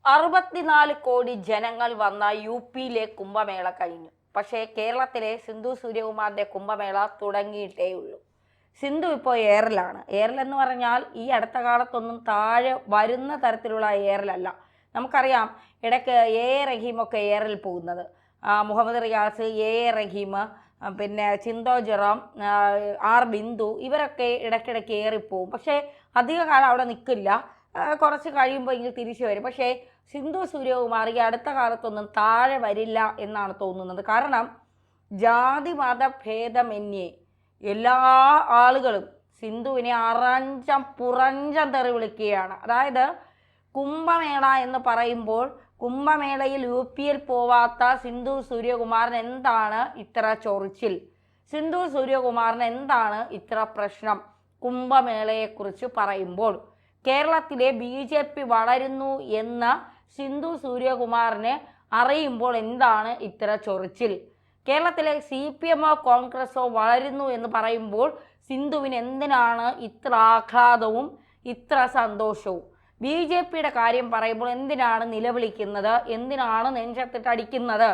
64 കോടി ജനങ്ങൾ വന്ന യു പിയിലെ കുംഭമേള കഴിഞ്ഞു. പക്ഷേ കേരളത്തിലെ സിന്ധു സൂര്യകുമാറിന്റെ കുംഭമേള തുടങ്ങിയിട്ടേ ഉള്ളൂ. സിന്ധു ഇപ്പോൾ എയറിലാണ്. എയറിലെന്ന് പറഞ്ഞാൽ ഈ അടുത്ത കാലത്തൊന്നും താഴെ വരുന്ന തരത്തിലുള്ള എയറിലല്ല. നമുക്കറിയാം ഇടയ്ക്ക് റഹീമൊക്കെ എയറിൽ പോകുന്നത്, മുഹമ്മദ് റിയാസ്, റഹീം, പിന്നെ ചിന്തോ ജെറോം, ബിന്ദു ഇവരൊക്കെ ഇടയ്ക്കിടയ്ക്ക് ഏറിപ്പോവും. പക്ഷേ അധിക കാലം അവിടെ നിൽക്കില്ല, കുറച്ച് കഴിയുമ്പോൾ ഇങ്ങനെ തിരിച്ചു വരും. പക്ഷേ സിന്ധു സൂര്യകുമാർ ഈ അടുത്ത കാലത്തൊന്നും താഴെ വരില്ല എന്നാണ് തോന്നുന്നത്. കാരണം ജാതി മത ഭേദമന്യേ എല്ലാ ആളുകളും സിന്ധുവിനെ പുറഞ്ചം തെറി വിളിക്കുകയാണ്. അതായത് കുംഭമേള എന്ന് പറയുമ്പോൾ കുംഭമേളയിൽ യു പിയിൽ പോവാത്ത സിന്ധു സൂര്യകുമാറിന് എന്താണ് ഇത്ര ചൊറിച്ചിൽ? സിന്ധു സൂര്യകുമാറിന് എന്താണ് ഇത്ര പ്രശ്നം? കുംഭമേളയെക്കുറിച്ച് പറയുമ്പോൾ കേരളത്തിലെ BJP വളരുന്നു എന്ന സിന്ധു സൂര്യകുമാറിനെ അറിയുമ്പോൾ എന്താണ് ഇത്ര ചൊറിച്ചിൽ? കേരളത്തിലെ CPM കോൺഗ്രസോ വളരുന്നു എന്ന് പറയുമ്പോൾ സിന്ധുവിന് എന്തിനാണ് ഇത്ര ആഹ്ലാദവും ഇത്ര സന്തോഷവും? BJPയുടെ കാര്യം പറയുമ്പോൾ എന്തിനാണ് നിലവിളിക്കുന്നത്? എന്തിനാണ് നെഞ്ചത്തിട്ടടിക്കുന്നത്?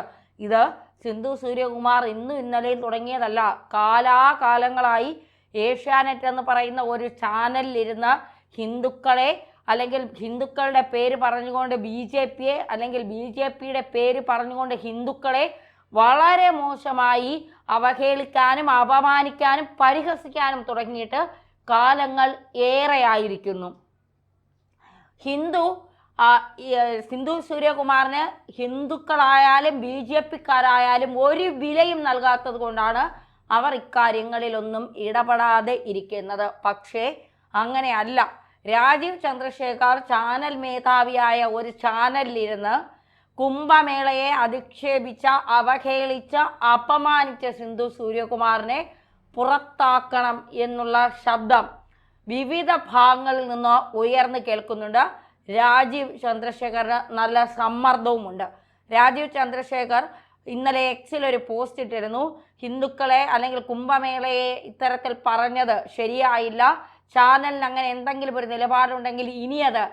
ഇത് സിന്ധു സൂര്യകുമാർ ഇന്നും ഇന്നലെയും തുടങ്ങിയതല്ല. കാലാകാലങ്ങളായി ഏഷ്യാനെറ്റ് എന്ന് പറയുന്ന ഒരു ചാനലിലിരുന്ന് ഹിന്ദുക്കളെ അല്ലെങ്കിൽ ഹിന്ദുക്കളുടെ പേര് പറഞ്ഞുകൊണ്ട് BJPയെ അല്ലെങ്കിൽ BJPയുടെ പേര് പറഞ്ഞുകൊണ്ട് ഹിന്ദുക്കളെ വളരെ മോശമായി അവഹേളിക്കാനും അപമാനിക്കാനും പരിഹസിക്കാനും തുടങ്ങിയിട്ട് കാലങ്ങൾ ഏറെയായിരിക്കുന്നു. സിന്ധു സൂര്യകുമാറിന് ഹിന്ദുക്കളായാലും BJPക്കാരായാലും ഒരു വിലയും നൽകാത്തത് കൊണ്ടാണ് അവർ ഇക്കാര്യങ്ങളിലൊന്നും ഇടപെടാതെ ഇരിക്കുന്നത്. പക്ഷേ അങ്ങനെയല്ല. രാജീവ് ചന്ദ്രശേഖർ ചാനൽ മേധാവിയായ ഒരു ചാനലിലിരുന്ന് കുംഭമേളയെ അധിക്ഷേപിച്ച, അവഹേളിച്ച, അപമാനിച്ച സിന്ധു സൂര്യകുമാറിനെ പുറത്താക്കണം എന്നുള്ള ശബ്ദം വിവിധ ഭാഗങ്ങളിൽ നിന്ന് ഉയർന്നു കേൾക്കുന്നുണ്ട്. രാജീവ് ചന്ദ്രശേഖറിന് നല്ല സമ്മർദ്ദവുമുണ്ട്. രാജീവ് ചന്ദ്രശേഖർ ഇന്നലെ എക്സിൽ ഒരു പോസ്റ്റ് ഇട്ടിരുന്നു. ഹിന്ദുക്കളെ അല്ലെങ്കിൽ കുംഭമേളയെ ഇത്തരത്തിൽ പറഞ്ഞത് ശരിയായില്ല. ചാനലിന് അങ്ങനെ എന്തെങ്കിലും ഒരു നിലപാടുണ്ടെങ്കിൽ ഇനി അത്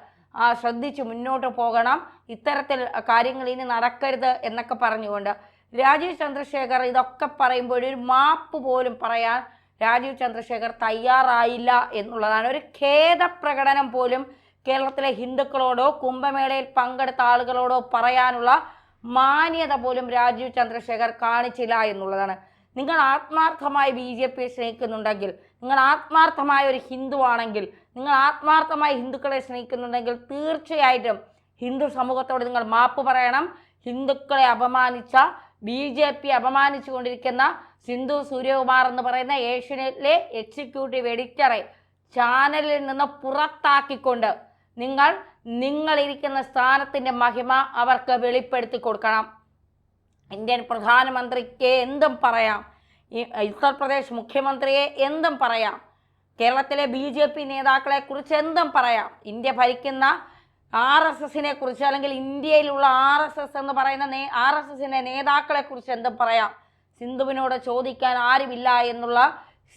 ശ്രദ്ധിച്ച് മുന്നോട്ട് പോകണം, ഇത്തരത്തിൽ കാര്യങ്ങൾ ഇനി നടക്കരുത് എന്നൊക്കെ പറഞ്ഞുകൊണ്ട് രാജീവ് ചന്ദ്രശേഖർ ഇതൊക്കെ പറയുമ്പോൾ ഒരു മാപ്പ് പോലും പറയാൻ രാജീവ് ചന്ദ്രശേഖർ തയ്യാറായില്ല എന്നുള്ളതാണ്. ഒരു ഖേദപ്രകടനം പോലും കേരളത്തിലെ ഹിന്ദുക്കളോടോ കുംഭമേളയിൽ പങ്കെടുത്ത ആളുകളോടോ പറയാനുള്ള മാന്യത പോലും രാജീവ് ചന്ദ്രശേഖർ കാണിച്ചില്ല എന്നുള്ളതാണ്. നിങ്ങൾ ആത്മാർത്ഥമായി BJPയെ സ്നേഹിക്കുന്നുണ്ടെങ്കിൽ, നിങ്ങൾ ആത്മാർത്ഥമായ ഒരു ഹിന്ദു ആണെങ്കിൽ, നിങ്ങൾ ആത്മാർത്ഥമായി ഹിന്ദുക്കളെ സ്നേഹിക്കുന്നുണ്ടെങ്കിൽ തീർച്ചയായിട്ടും ഹിന്ദു സമൂഹത്തോട് നിങ്ങൾ മാപ്പ് പറയണം. ഹിന്ദുക്കളെ അപമാനിച്ച, BJP അപമാനിച്ചു കൊണ്ടിരിക്കുന്ന സിന്ധു സൂര്യകുമാർ എന്ന് പറയുന്ന ഏഷ്യനെറ്റിലെ എക്സിക്യൂട്ടീവ് എഡിറ്ററെ ചാനലിൽ നിന്ന് പുറത്താക്കിക്കൊണ്ട് നിങ്ങളിരിക്കുന്ന സ്ഥാനത്തിൻ്റെ മഹിമ അവർക്ക് വെളിപ്പെടുത്തി കൊടുക്കണം. ഇന്ത്യൻ പ്രധാനമന്ത്രിക്ക് എന്തും പറയാം, ഉത്തർപ്രദേശ് മുഖ്യമന്ത്രിയെ എന്തും പറയാം, കേരളത്തിലെ BJP നേതാക്കളെ കുറിച്ച് എന്തും പറയാം, ഇന്ത്യ ഭരിക്കുന്ന RSSനെ കുറിച്ച് അല്ലെങ്കിൽ ഇന്ത്യയിലുള്ള RSS എന്ന് പറയുന്ന RSSന്റെ നേതാക്കളെ കുറിച്ച് എന്തും പറയാം. സിന്ധുവിനോട് ചോദിക്കാൻ ആരുമില്ല എന്നുള്ള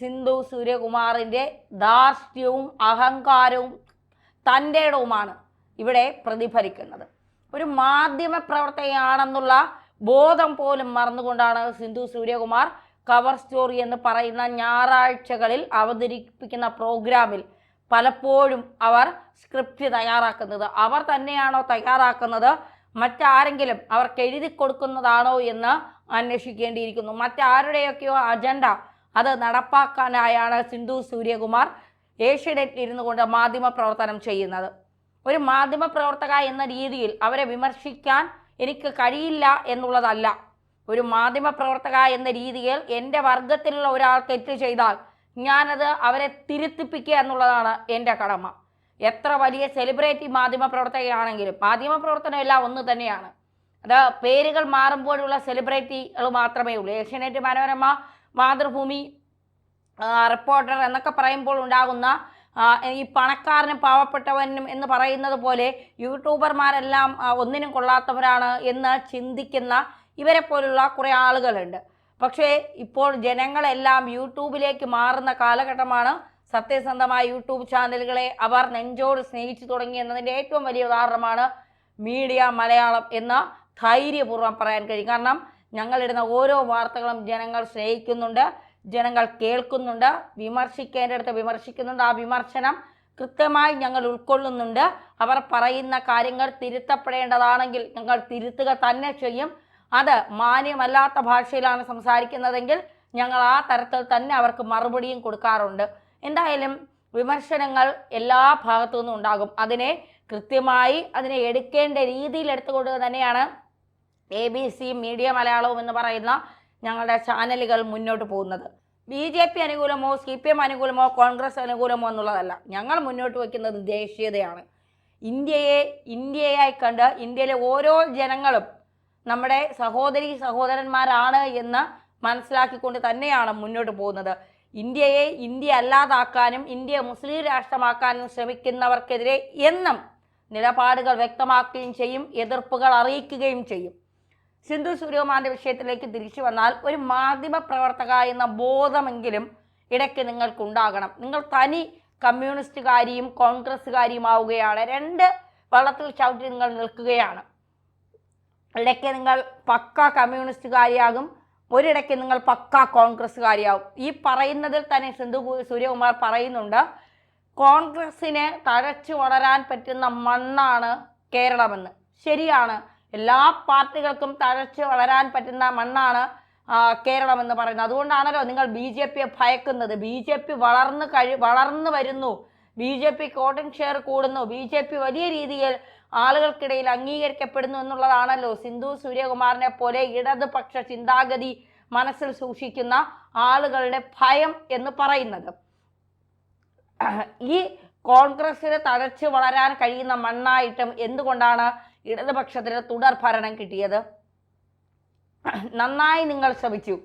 സിന്ധു സൂര്യകുമാറിൻ്റെ ധാർഷ്ട്യവും അഹങ്കാരവും തൻ്റെ ഇടവുമാണ് ഇവിടെ പ്രതിഫലിക്കുന്നത്. ഒരു മാധ്യമ പ്രവർത്തകയാണെന്നുള്ള ബോധം പോലും മറന്നുകൊണ്ടാണ് സിന്ധു സൂര്യകുമാർ കവർ സ്റ്റോറി എന്ന് പറയുന്ന ഞായറാഴ്ചകളിൽ അവതരിപ്പിക്കുന്ന പ്രോഗ്രാമിൽ പലപ്പോഴും അവർ സ്ക്രിപ്റ്റ് തയ്യാറാക്കുന്നത്. അവർ തന്നെയാണോ തയ്യാറാക്കുന്നത്, മറ്റാരെങ്കിലും അവർക്ക് എഴുതി കൊടുക്കുന്നതാണോ എന്ന് അന്വേഷിക്കേണ്ടിയിരിക്കുന്നു. മറ്റാരുടെയൊക്കെയോ അജണ്ട അത് നടപ്പാക്കാനായാണ് സിന്ധു സൂര്യകുമാർ ഏഷ്യാനെറ്റിൽ ഇരുന്നു കൊണ്ട് മാധ്യമ പ്രവർത്തനം ചെയ്യുന്നത്. ഒരു മാധ്യമ പ്രവർത്തക എന്ന രീതിയിൽ അവരെ വിമർശിക്കാൻ എനിക്ക് കഴിയില്ല എന്നുള്ളതല്ല. ഒരു മാധ്യമ പ്രവർത്തക എന്ന രീതിയിൽ എൻ്റെ വർഗത്തിലുള്ള ഒരാൾ തെറ്റ് ചെയ്താൽ ഞാനത് അവരെ തിരുത്തിപ്പിക്കുക എന്നുള്ളതാണ് എൻ്റെ കടമ. എത്ര വലിയ സെലിബ്രിറ്റി മാധ്യമ പ്രവർത്തകയാണെങ്കിലും മാധ്യമ പ്രവർത്തനം എല്ലാം ഒന്ന് തന്നെയാണ്. അത് പേരുകൾ മാറുമ്പോഴുള്ള സെലിബ്രിറ്റികൾ മാത്രമേ ഉള്ളൂ. ഏഷ്യാനെറ്റ്, മനോരമ, മാതൃഭൂമി, റിപ്പോർട്ടർ എന്നൊക്കെ പറയുമ്പോൾ ഉണ്ടാകുന്ന ഈ പണക്കാരനും പാവപ്പെട്ടവനും എന്ന് പറയുന്നത് പോലെ യൂട്യൂബർമാരെല്ലാം ഒന്നിനും കൊള്ളാത്തവരാണ് എന്ന് ചിന്തിക്കുന്ന ഇവരെ പോലുള്ള കുറേ ആളുകളുണ്ട്. പക്ഷേ ഇപ്പോൾ ജനങ്ങളെല്ലാം യൂട്യൂബിലേക്ക് മാറുന്ന കാലഘട്ടമാണ്. സത്യസന്ധമായ യൂട്യൂബ് ചാനലുകളെ അവർ നെഞ്ചോട് സ്നേഹിച്ചു തുടങ്ങി എന്നതിൻ്റെ ഏറ്റവും വലിയ ഉദാഹരണമാണ് മീഡിയ മലയാളം എന്ന് ധൈര്യപൂർവ്വം പറയാൻ കഴിയും. കാരണം ഞങ്ങളിടുന്ന ഓരോ വാർത്തകളും ജനങ്ങൾ സ്നേഹിക്കുന്നുണ്ട്, ജനങ്ങൾ കേൾക്കുന്നുണ്ട്, വിമർശിക്കേണ്ടടുത്ത് വിമർശിക്കുന്നുണ്ട്. ആ വിമർശനം കൃത്യമായി ഞങ്ങൾ ഉൾക്കൊള്ളുന്നുണ്ട്. അവർ പറയുന്ന കാര്യങ്ങൾ തിരുത്തപ്പെടേണ്ടതാണെങ്കിൽ ഞങ്ങൾ തിരുത്തുക തന്നെ ചെയ്യും. അത് മാന്യമല്ലാത്ത ഭാഷയിലാണ് സംസാരിക്കുന്നതെങ്കിൽ ഞങ്ങൾ ആ തരത്തിൽ തന്നെ അവർക്ക് മറുപടിയും കൊടുക്കാറുണ്ട്. എന്തായാലും വിമർശനങ്ങൾ എല്ലാ ഭാഗത്തു നിന്നും ഉണ്ടാകും. അതിനെ കൃത്യമായി അതിനെ എടുക്കേണ്ട രീതിയിൽ എടുത്തുകൊണ്ട് തന്നെയാണ് ABC മീഡിയ മലയാളവും എന്ന് പറയുന്ന ഞങ്ങളുടെ ചാനലുകൾ മുന്നോട്ട് പോകുന്നത്. BJP അനുകൂലമോ CPM അനുകൂലമോ കോൺഗ്രസ് അനുകൂലമോ എന്നുള്ളതല്ല. ഞങ്ങൾ മുന്നോട്ട് വയ്ക്കുന്നത് ദേശീയതയാണ്. ഇന്ത്യയായി കണ്ട് ഇന്ത്യയിലെ ഓരോ ജനങ്ങളും നമ്മുടെ സഹോദരി സഹോദരന്മാരാണ് എന്ന് മനസ്സിലാക്കിക്കൊണ്ട് തന്നെയാണ് മുന്നോട്ട് പോകുന്നത്. ഇന്ത്യയെ ഇന്ത്യ അല്ലാതാക്കാനും ഇന്ത്യ മുസ്ലിം രാഷ്ട്രമാക്കാനും ശ്രമിക്കുന്നവർക്കെതിരെ എന്നും നിലപാടുകൾ വ്യക്തമാക്കുകയും ചെയ്യും, എതിർപ്പുകൾ അറിയിക്കുകയും ചെയ്യും. സിന്ധു സൂര്യകുമാറിൻ്റെ വിഷയത്തിലേക്ക് തിരിച്ചു വന്നാൽ, ഒരു മാധ്യമ പ്രവർത്തക എന്ന ബോധമെങ്കിലും ഇടയ്ക്ക് നിങ്ങൾക്കുണ്ടാകണം. നിങ്ങൾ തനി കമ്മ്യൂണിസ്റ്റുകാരിയും കോൺഗ്രസ്സുകാരിയുമാവുകയാണ്. രണ്ട് വള്ളത്തിൽ ചവിട്ടി നിങ്ങൾ നിൽക്കുകയാണ്. ഇടയ്ക്ക് നിങ്ങൾ പക്ക കമ്മ്യൂണിസ്റ്റുകാരിയാകും, ഒരിടയ്ക്ക് നിങ്ങൾ പക്ക കോൺഗ്രസ്സുകാരിയാവും. ഈ പറയുന്നതിൽ തന്നെ സിന്ധു സൂര്യകുമാർ പറയുന്നുണ്ട്, കോൺഗ്രസ്സിന് തഴച്ചു വളരാൻ പറ്റുന്ന മണ്ണാണ് കേരളമെന്ന്. ശരിയാണ്, എല്ലാ പാർട്ടികൾക്കും തഴച്ചു വളരാൻ പറ്റുന്ന മണ്ണാണ് കേരളമെന്ന് പറയുന്നത്. അതുകൊണ്ടാണല്ലോ നിങ്ങൾ BJPയെ ഭയക്കുന്നത്. BJP വളർന്നു വരുന്നു, BJP വോട്ടിംഗ് ഷെയർ കൂടുന്നു, BJP വലിയ രീതിയിൽ ആളുകൾക്കിടയിൽ അംഗീകരിക്കപ്പെടുന്നു എന്നുള്ളതാണല്ലോ സിന്ധു സൂര്യകുമാറിനെ പോലെ ഇടതുപക്ഷ ചിന്താഗതി മനസ്സിൽ സൂക്ഷിക്കുന്ന ആളുകളുടെ ഭയം എന്ന് പറയുന്നത്. ഈ കോൺഗ്രസ്സിന് തഴച്ചു വളരാൻ കഴിയുന്ന മണ്ണായിട്ടും എന്തുകൊണ്ടാണ് ഇടതുപക്ഷത്തിന് തുടർ ഭരണം കിട്ടിയത്? നന്നായി നിങ്ങൾ ശ്രമിച്ചു.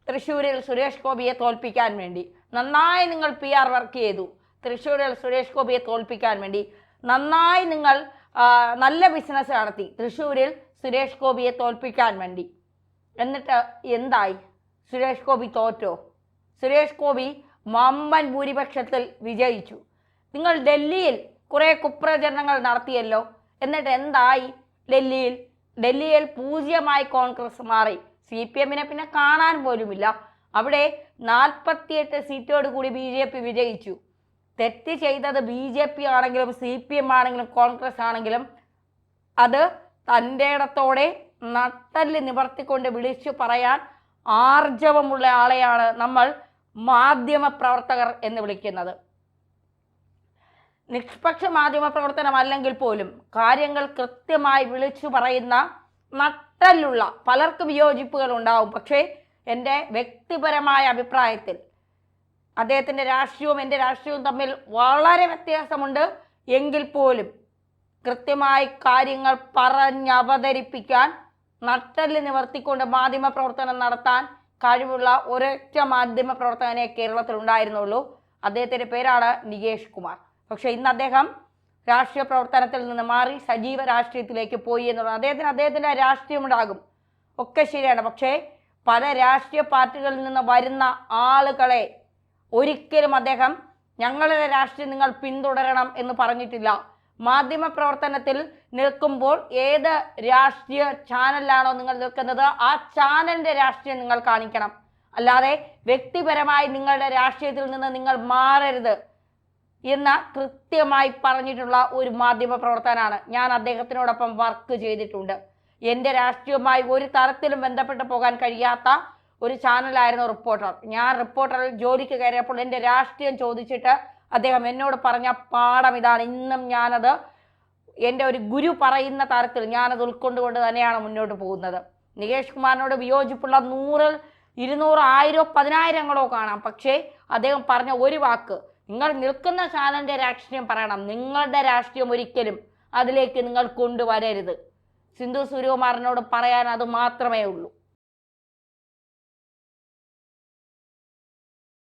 തൃശ്ശൂരിൽ സുരേഷ് ഗോപിയെ തോൽപ്പിക്കാൻ വേണ്ടി നന്നായി നിങ്ങൾ PR വർക്ക് ചെയ്തു. തൃശ്ശൂരിൽ സുരേഷ് ഗോപിയെ തോൽപ്പിക്കാൻ വേണ്ടി നന്നായി നിങ്ങൾ നല്ല ബിസിനസ് നടത്തി തൃശ്ശൂരിൽ സുരേഷ് ഗോപിയെ തോൽപ്പിക്കാൻ വേണ്ടി. എന്നിട്ട് എന്തായി? സുരേഷ് ഗോപി തോറ്റോ? സുരേഷ് ഗോപി വമ്പൻ ഭൂരിപക്ഷത്തിൽ വിജയിച്ചു. നിങ്ങൾ ഡൽഹിയിൽ കുറേ കുപ്രചരണങ്ങൾ നടത്തിയല്ലോ. എന്നിട്ട് എന്തായി? ഡൽഹിയിൽ 0 കോൺഗ്രസ് മാറി. CPMനെ പിന്നെ കാണാൻ പോലുമില്ല. അവിടെ 48 സീറ്റോട് കൂടി BJP വിജയിച്ചു. തെറ്റ് ചെയ്തത് BJP ആണെങ്കിലും CPM ആണെങ്കിലും കോൺഗ്രസ് ആണെങ്കിലും അത് തൻ്റെ ഇടത്തോടെ നട്ടല് നിവർത്തിക്കൊണ്ട് വിളിച്ചു പറയാൻ ആർജവമുള്ള ആളെയാണ് നമ്മൾ മാധ്യമ പ്രവർത്തകർ എന്ന് വിളിക്കുന്നത്. നിഷ്പക്ഷ മാധ്യമ പ്രവർത്തനമല്ലെങ്കിൽ പോലും കാര്യങ്ങൾ കൃത്യമായി വിളിച്ചു പറയുന്ന നട്ടലുള്ള, പലർക്കും വിയോജിപ്പുകൾ ഉണ്ടാവും. പക്ഷേ എൻ്റെ വ്യക്തിപരമായ അഭിപ്രായത്തിൽ അദ്ദേഹത്തിൻ്റെ രാഷ്ട്രീയവും എൻ്റെ രാഷ്ട്രീയവും തമ്മിൽ വളരെ വ്യത്യാസമുണ്ട്. എങ്കിൽ പോലും കൃത്യമായി കാര്യങ്ങൾ പറഞ്ഞവതരിപ്പിക്കാൻ നട്ടല് നിവർത്തിക്കൊണ്ട് മാധ്യമ പ്രവർത്തനം നടത്താൻ കഴിവുള്ള ഒരൊറ്റ മാധ്യമ പ്രവർത്തകനെ കേരളത്തിൽ ഉണ്ടായിരുന്നുള്ളൂ. അദ്ദേഹത്തിൻ്റെ പേരാണ് നികേഷ് കുമാർ. പക്ഷേ ഇന്ന് അദ്ദേഹം രാഷ്ട്രീയ പ്രവർത്തനത്തിൽ നിന്ന് മാറി സജീവ രാഷ്ട്രീയത്തിലേക്ക് പോയി എന്നുള്ളത്. അദ്ദേഹത്തിൻ്റെ രാഷ്ട്രീയമുണ്ടാകും, ഒക്കെ ശരിയാണ്. പക്ഷേ പല രാഷ്ട്രീയ പാർട്ടികളിൽ നിന്ന് വരുന്ന ആളുകളെ ഒരിക്കലും അദ്ദേഹം ഞങ്ങളുടെ രാഷ്ട്രീയം നിങ്ങൾ പിന്തുടരണം എന്ന് പറഞ്ഞിട്ടില്ല. മാധ്യമ പ്രവർത്തനത്തിൽ നിൽക്കുമ്പോൾ ഏത് രാഷ്ട്രീയ ചാനലിലാണോ നിങ്ങൾ നിൽക്കുന്നത് ആ ചാനലിൻ്റെ രാഷ്ട്രീയം നിങ്ങൾ കാണിക്കണം. അല്ലാതെ വ്യക്തിപരമായി നിങ്ങളുടെ രാഷ്ട്രീയത്തിൽ നിന്ന് നിങ്ങൾ മാറരുത് എന്ന് കൃത്യമായി പറഞ്ഞിട്ടുള്ള ഒരു മാധ്യമ പ്രവർത്തകനാണ് ഞാൻ. അദ്ദേഹത്തിനോടൊപ്പം വർക്ക് ചെയ്തിട്ടുണ്ട്. എൻ്റെ രാഷ്ട്രീയവുമായി ഒരു തരത്തിലും ബന്ധപ്പെട്ട് പോകാൻ കഴിയാത്ത ഒരു ചാനലായിരുന്നു റിപ്പോർട്ടർ. ഞാൻ റിപ്പോർട്ടറിൽ ജോലിക്ക് കയറിയപ്പോൾ എൻ്റെ രാഷ്ട്രീയം ചോദിച്ചിട്ട് അദ്ദേഹം എന്നോട് പറഞ്ഞ പാഠം ഇതാണ്. ഇന്നും ഞാനത് എൻ്റെ ഒരു ഗുരു പറയുന്ന തരത്തിൽ ഞാനത് ഉൾക്കൊണ്ടുകൊണ്ട് തന്നെയാണ് മുന്നോട്ട് പോകുന്നത്. നികേഷ് കുമാറിനോട് വിയോജിപ്പുള്ള 100, 200, 1000, 10,000 കാണാം. പക്ഷേ അദ്ദേഹം പറഞ്ഞ ഒരു വാക്ക്, നിങ്ങൾ നിൽക്കുന്ന ചാനലിൻ്റെ രാഷ്ട്രീയം പറയണം, നിങ്ങളുടെ രാഷ്ട്രീയം ഒരിക്കലും അതിലേക്ക് നിങ്ങൾ കൊണ്ടുവരരുത്. സിന്ധു സൂര്യകുമാറിനോട് പറയാൻ അത് മാത്രമേ ഉള്ളൂ.